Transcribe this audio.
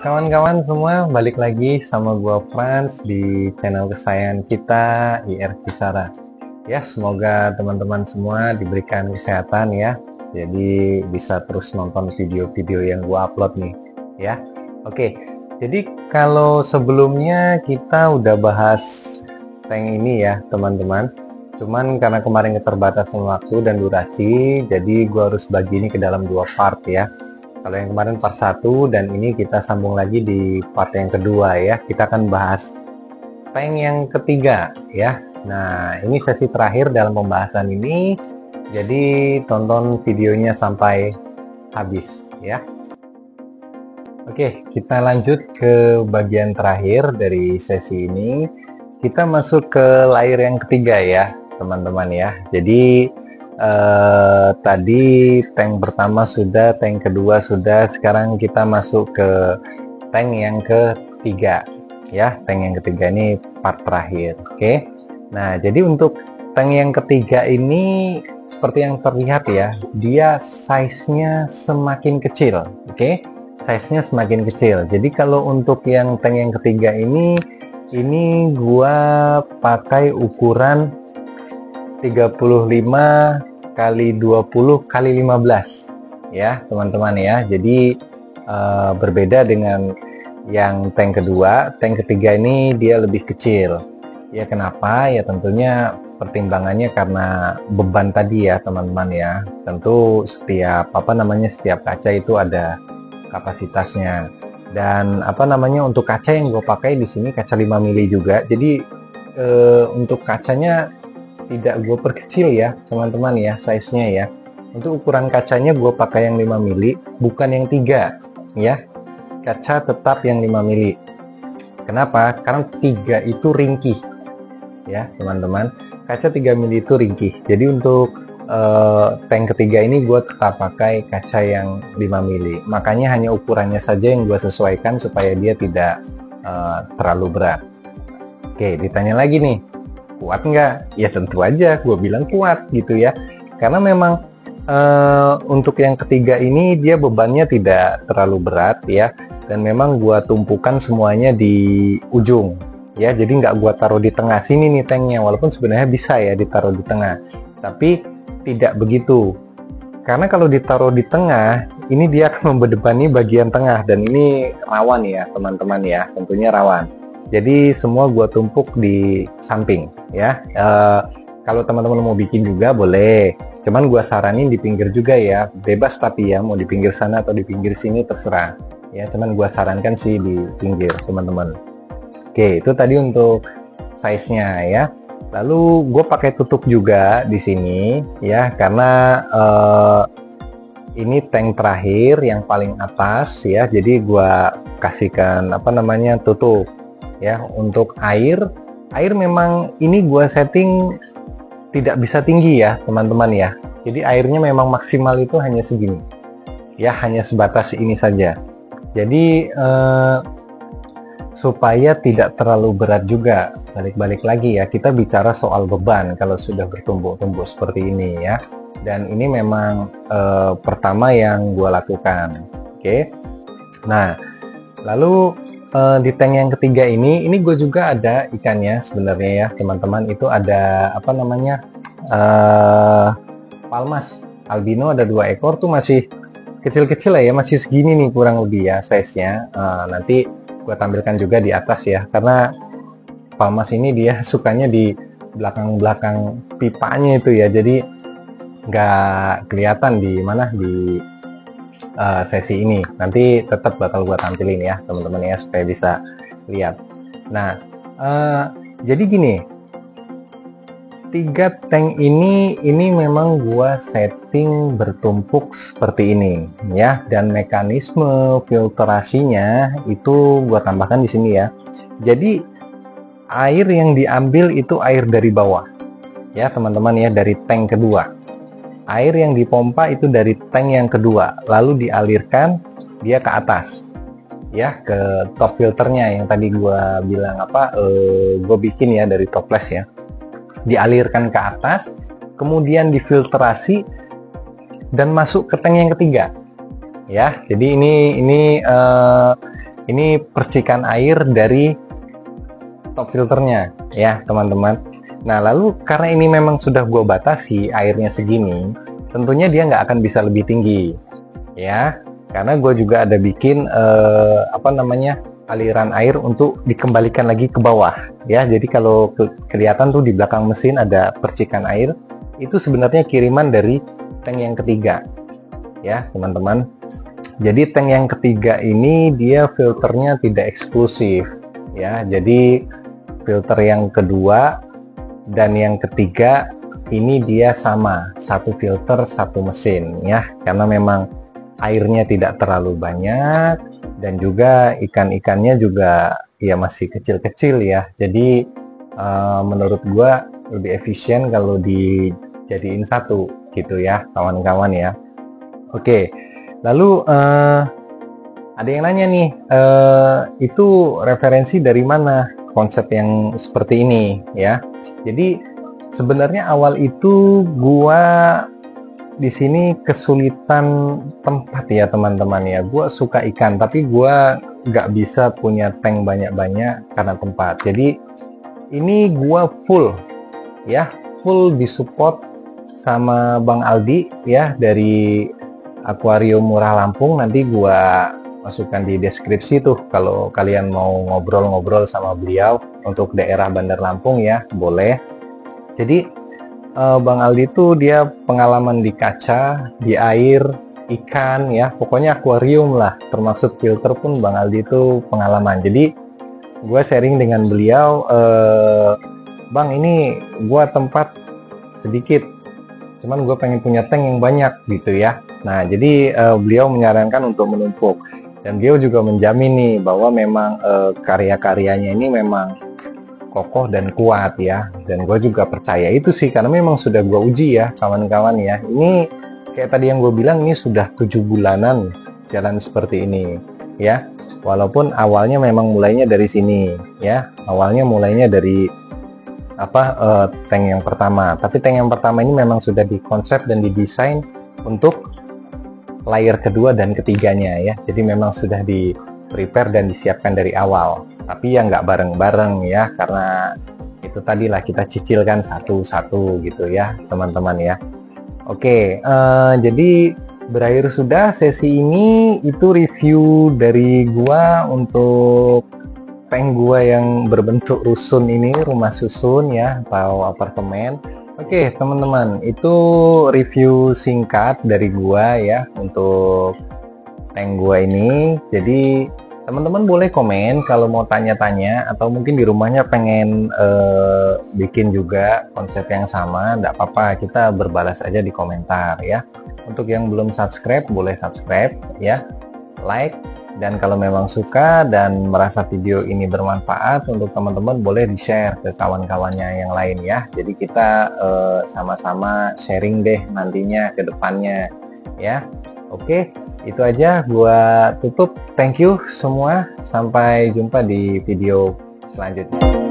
Kawan-kawan semua, balik lagi sama gua Frans di channel kesayangan kita, IR Kisara. Ya, semoga teman-teman semua diberikan kesehatan ya. Jadi bisa terus nonton video-video yang gua upload nih, ya. Oke. Jadi kalau sebelumnya kita udah bahas tank ini ya, teman-teman. Cuman karena kemarin keterbatasan waktu dan durasi, jadi gua harus bagi ini ke dalam dua part ya. Kalau yang kemarin part 1 dan ini kita sambung lagi di part yang kedua ya. Kita akan bahas tank yang ketiga ya. Nah, ini sesi terakhir dalam pembahasan ini. Jadi tonton videonya sampai habis ya. Oke, kita lanjut ke bagian terakhir dari sesi ini. Kita masuk ke layer yang ketiga ya, teman-teman ya. Jadi tadi tank pertama sudah, tank kedua sudah, sekarang kita masuk ke tank yang ketiga ya. Tank yang ketiga ini part terakhir. Oke. Nah, jadi untuk tank yang ketiga ini seperti yang terlihat ya, dia size-nya semakin kecil. Oke. Size-nya semakin kecil. Jadi kalau untuk yang tank yang ketiga ini gua pakai ukuran 35 kali 20 kali 15 ya teman-teman ya. Jadi berbeda dengan yang tank kedua. Tank ketiga ini dia lebih kecil ya. Kenapa ya? Tentunya pertimbangannya karena beban tadi ya teman-teman ya. Tentu setiap setiap kaca itu ada kapasitasnya. Dan untuk kaca yang gue pakai di sini kaca 5 mili juga. Jadi untuk kacanya tidak gue perkecil ya teman-teman ya, size-nya ya. Untuk ukuran kacanya gue pakai yang 5 mili, bukan yang 3 ya. Kaca tetap yang 5 mili. Kenapa? Karena 3 itu ringkih ya teman-teman. Kaca 3 mili itu ringkih. Jadi untuk tank ketiga ini gue tetap pakai kaca yang 5 mili. Makanya hanya ukurannya saja yang gue sesuaikan supaya dia tidak terlalu berat. Oke, ditanya lagi nih, kuat nggak? Ya tentu aja gue bilang kuat gitu ya. Karena memang untuk yang ketiga ini dia bebannya tidak terlalu berat ya. Dan memang gue tumpukan semuanya di ujung ya. Jadi nggak gue taruh di tengah sini nih tanknya. Walaupun sebenarnya bisa ya ditaruh di tengah. Tapi tidak begitu. Karena kalau ditaruh di tengah, ini dia akan membebani bagian tengah. Dan ini rawan ya teman-teman ya. Tentunya rawan. Jadi semua gua tumpuk di samping ya. Kalau teman-teman mau bikin juga boleh. Cuman gua saranin di pinggir juga ya. Bebas tapi ya mau di pinggir sana atau di pinggir sini terserah. Ya, cuman gua sarankan sih di pinggir teman-teman. Oke, itu tadi untuk size-nya ya. Lalu gue pakai tutup juga di sini ya, karena ini tank terakhir yang paling atas ya. Jadi gue kasihkan tutup. Ya, untuk air memang ini gua setting tidak bisa tinggi ya teman-teman ya. Jadi airnya memang maksimal itu hanya segini ya, hanya sebatas ini saja. Jadi supaya tidak terlalu berat juga. Balik lagi ya, kita bicara soal beban kalau sudah bertumbuk-tumbuk seperti ini ya. Dan ini memang pertama yang gua lakukan. Oke. Nah, lalu di tank yang ketiga ini gue juga ada ikannya sebenarnya ya teman-teman. Itu ada palmas albino, ada 2 ekor tuh, masih kecil-kecil lah ya, masih segini nih kurang lebih ya size-nya. Nanti gue tampilkan juga di atas ya, karena palmas ini dia sukanya di belakang-belakang pipanya itu ya, jadi nggak kelihatan di mana di sesi ini. Nanti tetap bakal gua tampilin ya teman-teman ya, supaya bisa lihat. Nah, jadi gini, 3 tank ini memang gua setting bertumpuk seperti ini ya, dan mekanisme filtrasinya itu gua tambahkan di sini ya. Jadi air yang diambil itu air dari bawah ya teman-teman ya, dari tank kedua. Air yang dipompa itu dari tank yang kedua, lalu dialirkan dia ke atas ya, ke top filternya yang tadi gua bilang gue bikin ya dari toples ya. Dialirkan ke atas, kemudian difiltrasi dan masuk ke tank yang ketiga ya. Jadi ini ini percikan air dari top filternya ya teman-teman. Nah lalu karena ini memang sudah gue batasi airnya segini, tentunya dia nggak akan bisa lebih tinggi ya, karena gue juga ada bikin aliran air untuk dikembalikan lagi ke bawah ya. Jadi kalau kelihatan tuh di belakang mesin ada percikan air, itu sebenarnya kiriman dari tank yang ketiga ya teman-teman. Jadi tank yang ketiga ini dia filternya tidak eksklusif ya, jadi filter yang kedua dan yang ketiga ini dia sama, satu filter satu mesin ya, karena memang airnya tidak terlalu banyak dan juga ikan-ikannya juga ya masih kecil-kecil ya. Jadi menurut gua lebih efisien kalau dijadiin satu gitu ya kawan-kawan ya. Oke, lalu ada yang nanya nih, itu referensi dari mana konsep yang seperti ini ya. Jadi sebenarnya awal itu gua di sini kesulitan tempat ya teman-teman ya. Gua suka ikan tapi gua nggak bisa punya tank banyak-banyak karena tempat. Jadi ini gua full ya, full disupport sama Bang Aldi ya dari Akuarium Murah Lampung. Nanti gua masukkan di deskripsi tuh kalau kalian mau ngobrol-ngobrol sama beliau untuk daerah Bandar Lampung ya, boleh. Jadi Bang Aldi tuh dia pengalaman di kaca, di air, ikan ya, pokoknya akuarium lah, termasuk filter pun Bang Aldi tuh pengalaman. Jadi gue sharing dengan beliau, Bang ini gue tempat sedikit, cuman gue pengen punya tank yang banyak gitu ya. Nah jadi beliau menyarankan untuk menumpuk. Dan beliau juga menjamin nih bahwa memang karya-karyanya ini memang kokoh dan kuat ya. Dan gue juga percaya itu sih, karena memang sudah gue uji ya kawan-kawan ya. Ini kayak tadi yang gue bilang, ini sudah 7 bulanan jalan seperti ini ya. Walaupun awalnya memang mulainya dari sini ya. Awalnya mulainya dari tank yang pertama. Tapi tank yang pertama ini memang sudah dikonsep dan didesain untuk layer kedua dan ketiganya ya. Jadi memang sudah di prepare dan disiapkan dari awal, tapi ya nggak bareng-bareng ya, karena itu tadilah kita cicilkan satu-satu gitu ya teman-teman ya. Oke, jadi berakhir sudah sesi ini. Itu review dari gua untuk tank gua yang berbentuk rusun ini, rumah susun ya atau apartemen. Oke teman-teman, itu review singkat dari gua ya untuk tank gua ini. Jadi teman-teman boleh komen kalau mau tanya-tanya, atau mungkin di rumahnya pengen bikin juga konsep yang sama, enggak apa-apa, kita berbalas aja di komentar ya. Untuk yang belum subscribe boleh subscribe ya, like, dan kalau memang suka dan merasa video ini bermanfaat untuk teman-teman boleh di-share ke kawan-kawannya yang lain ya. Jadi kita sama-sama sharing deh nantinya ke depannya ya. Oke, itu aja gua tutup. Thank you semua, sampai jumpa di video selanjutnya.